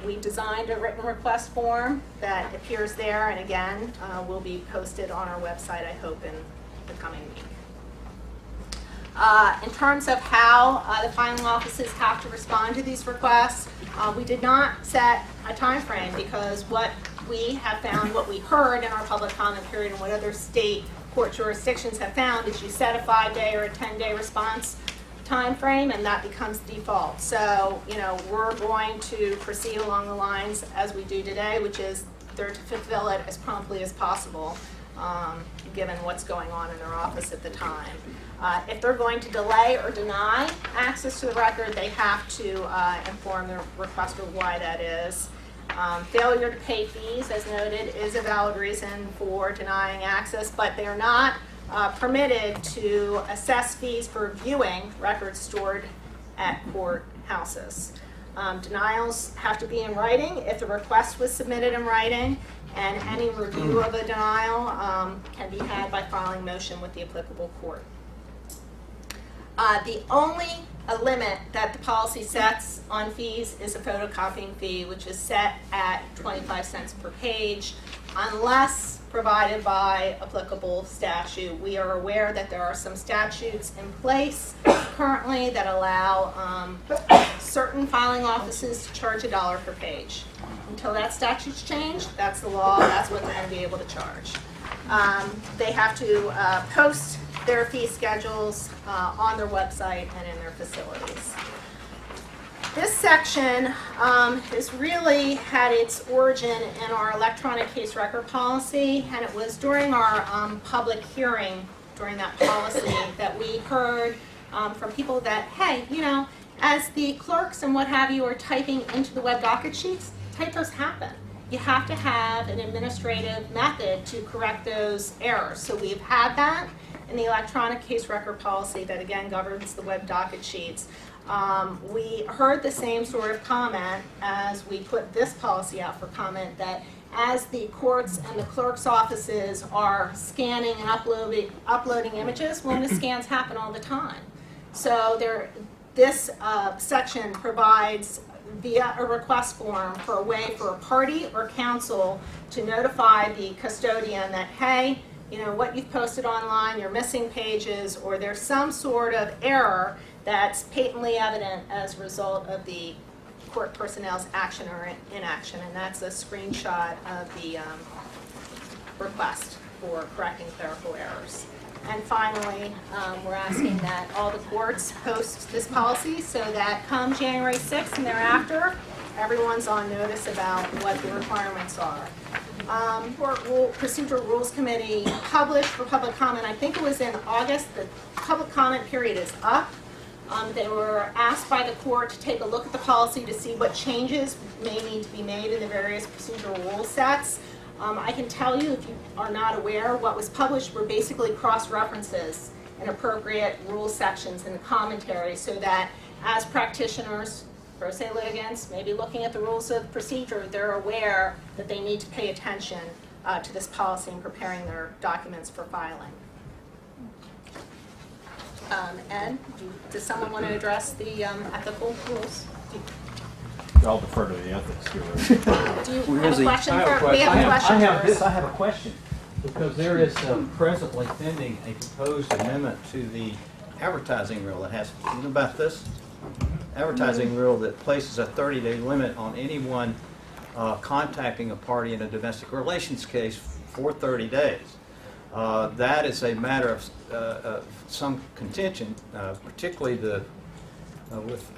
we designed a written request form that appears there, and again, will be posted on our website, I hope, in the coming week. In terms of how the filing offices have to respond to these requests, we did not set a time frame because what we have found, what we heard in our public comment period and what other state court jurisdictions have found is you set a 5-day or a 10-day response time frame and that becomes default. So, we're going to proceed along the lines as we do today, which is they're to fulfill it as promptly as possible, given what's going on in their office at the time. If they're going to delay or deny access to the record, they have to inform the requester why that is. Failure to pay fees, as noted, is a valid reason for denying access, but they're not permitted to assess fees for viewing records stored at courthouses. Denials have to be in writing if the request was submitted in writing, and any review of a denial can be had by filing motion with the applicable court. The only limit that the policy sets on fees is a photocopying fee, which is set at 25 cents per page, unless provided by applicable statute. We are aware that there are some statutes in place currently that allow certain filing offices to charge $1 per page. Until that statute's changed, that's the law, that's what they're going to be able to charge. They have to post their fee schedules on their website and in their facilities. This section has really had its origin in our electronic case record policy, and it was during our public hearing during that policy that we heard from people that, hey, you know, as the clerks and what have you are typing into the web docket sheets, typos happen. You have to have an administrative method to correct those errors. So we've had that in the electronic case record policy that again governs the web docket sheets. We heard the same sort of comment as we put this policy out for comment, that as the courts and the clerk's offices are scanning and uploading images, well, the scans happen all the time. So this section provides via a request form for a way for a party or counsel to notify the custodian that, hey, you know, what you've posted online, you're missing pages, or there's some sort of error that's patently evident as a result of the court personnel's action or inaction, and that's a screenshot of the request for correcting clerical errors. And finally, we're asking that all the courts post this policy so that come January 6th and thereafter, everyone's on notice about what the requirements are. Procedural Rules Committee published for public comment, I think it was in August, the public comment period is up. They were asked by the court to take a look at the policy to see what changes may need to be made in the various procedural rule sets. I can tell you, if you are not aware, what was published were basically cross-references in appropriate rule sections in the commentary, so that as practitioners, pro se litigants, maybe looking at the rules of procedure, they're aware that they need to pay attention to this policy in preparing their documents for filing. Ed, does someone want to address the ethical rules? I'll defer to the ethics guru. Do you have a question? We have a question first. I have a question, because there is presently pending a proposed amendment to the advertising rule that has, you know about this? Advertising rule that places a 30-day limit on anyone contacting a party in a domestic relations case for 30 days. That is a matter of some contention, particularly with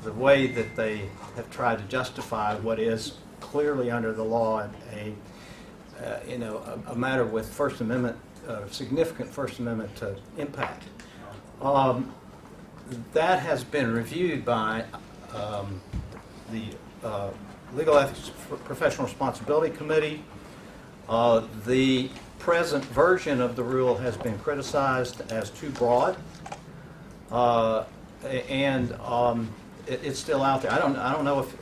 the way that they have tried to justify what is clearly under the law a matter with First Amendment, significant First Amendment impact. That has been reviewed by the Legal Ethics Professional Responsibility Committee. The present version of the rule has been criticized as too broad, and it's still out there. I don't know if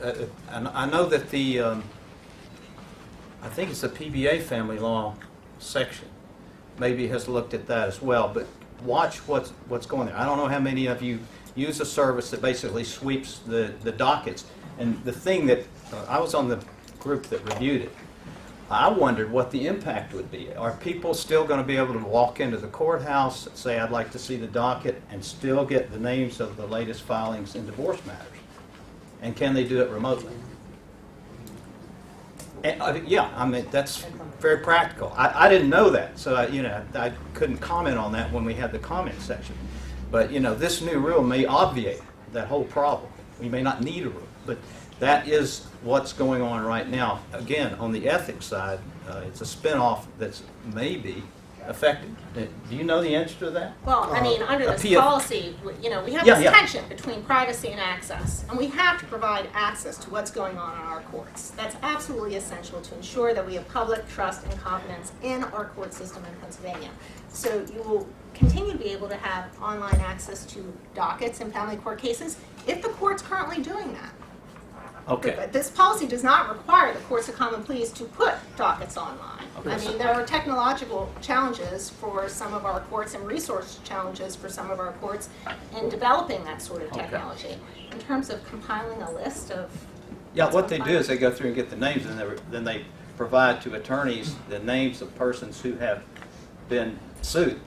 I know that the I think it's the PBA family law section maybe has looked at that as well, but watch what's going there. I don't know how many of you use a service that basically sweeps the dockets. And the thing that I was on the group that reviewed it, I wondered what the impact would be. Are people still going to be able to walk into the courthouse, say, I'd like to see the docket, and still get the names of the latest filings in divorce matters? And can they do it remotely? And, yeah, I mean, that's very practical. I didn't know that, so I couldn't comment on that when we had the comment section. But this new rule may obviate that whole problem. We may not need a rule, but that is what's going on right now. Again, on the ethics side, it's a spin-off that's maybe affected. Do you know the answer to that? Well, I mean, under this policy, we have this tension between privacy and access, and we have to provide access to what's going on in our courts. That's absolutely essential to ensure that we have public trust and confidence in our court system in Pennsylvania. So you will continue to be able to have online access to dockets and family court cases if the court's currently doing that. Okay. But this policy does not require the courts of common pleas to put dockets online. I mean, there are technological challenges for some of our courts and resource challenges for some of our courts in developing that sort of technology. In terms of compiling a list of... Yeah, what they do is they go through and get the names, and then they provide to attorneys the names of persons who have been sued,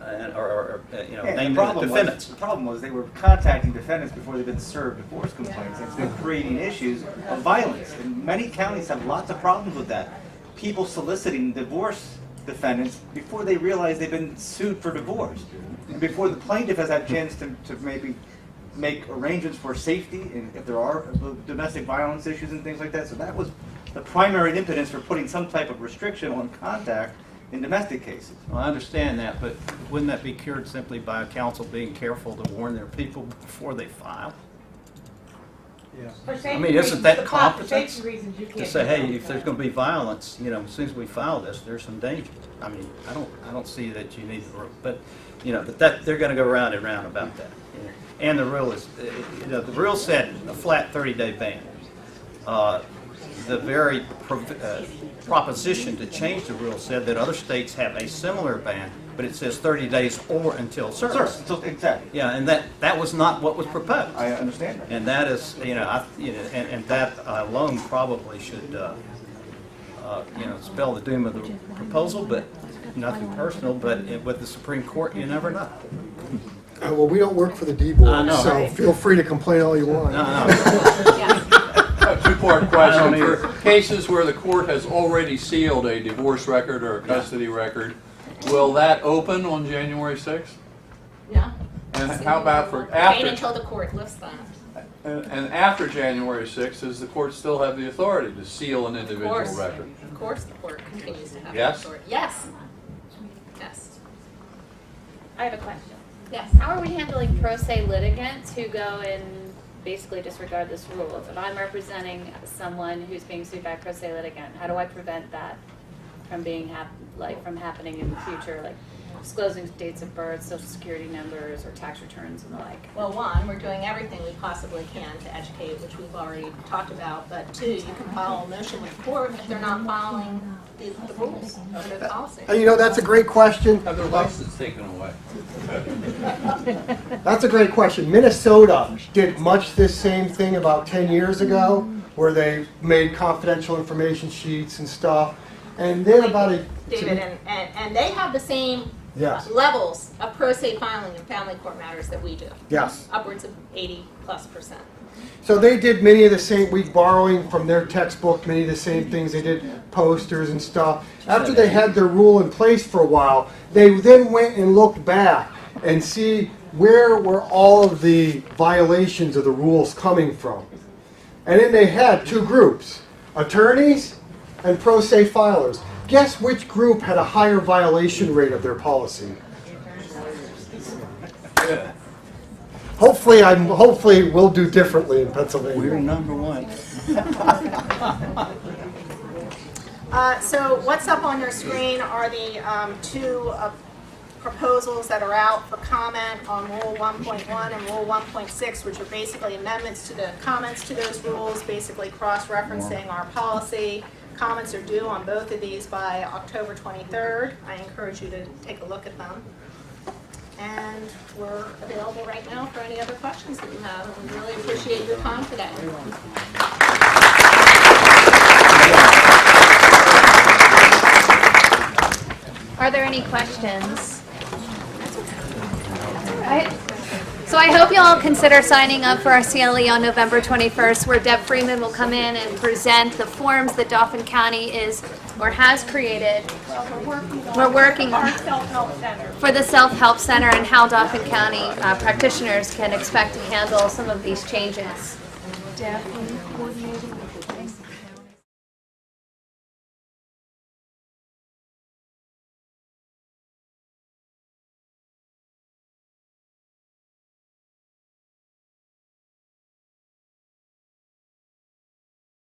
or you know, named the defendants. The problem was they were contacting defendants before they've been served divorce complaints. It's been creating issues of violence. And many counties have lots of problems with that. People soliciting divorce defendants before they realize they've been sued for divorce. And before the plaintiff has had a chance to maybe make arrangements for safety and if there are domestic violence issues and things like that. So that was the primary impetus for putting some type of restriction on contact in domestic cases. Well, I understand that, but wouldn't that be cured simply by counsel being careful to warn their people before they file? For safety I mean, isn't that reasons, for competence safety reasons, you to can't say, do hey, that. if there's going to be violence, you know, as soon as we file this, there's some danger. I mean, I don't see that you need the rule, but you know, that they're going to go round and round about that. You know. And the rule is, you know, the rule said a flat 30-day ban. The very proposition to change the rule said that other states have a similar ban, but it says 30 days or until service. Exactly. Yeah, and that was not what was proposed. I understand that. And that is, you know, and that alone probably should, you know, spell the doom of the proposal, but nothing personal, but with the Supreme Court, you never know. Well, we don't work for the I D-Board, know. so feel free to complain all you want. A two-part question. For cases where the court has already sealed a divorce record or a custody record, will that open on January 6th? No. And how about for Wait after? until the court lifts that. And after January 6th, does the court still have the authority to seal an individual record? Of course, the court continues to have Yes? the authority. Yes. Yes. I have a question. Yes. How are we handling pro se litigants who go and basically disregard this rule? If I'm representing someone who's being sued by a pro se litigant, how do I prevent that from being from happening in the future, like disclosing dates of birth, social security numbers, or tax returns and the like? Well, one, we're doing everything we possibly can to educate, which we've already talked about. But two, you can file a motion with the court if they're not following the rules of their policy. And you know, that's a great question. Have their license taken away? That's a great question. Minnesota did much this same thing about 10 years ago, where they made confidential information sheets and stuff. And then about a... David, and they have the same Yes. levels of pro se filing in family court matters that we do. Yes. Upwards of 80+%. So they did many of the same, we borrowing from their textbook, many of the same things. They did posters and stuff. After they had their rule in place for a while, they then went and looked back and see where were all of the violations of the rules coming from. And then they had two groups, attorneys and pro se filers. Guess which group had a higher violation rate of their policy? Hopefully we'll do differently in Pennsylvania. We're number one. So what's up on your screen are the two proposals that are out for comment on Rule 1.1 and Rule 1.6, which are basically amendments to the comments to those rules, basically cross-referencing our policy. Comments are due on both of these by October 23rd. I encourage you to take a look at them. And we're available right now for any other questions that you have. And we really appreciate your time today. Are there any questions? All right. So I hope you all consider signing up for our CLE on November 21st, where Deb Freeman will come in and present the forms that Dauphin County is or has created. We're working on Self-help center. for the Self-Help Center and how Dauphin County practitioners can expect to handle some of these changes. Deb, will you coordinate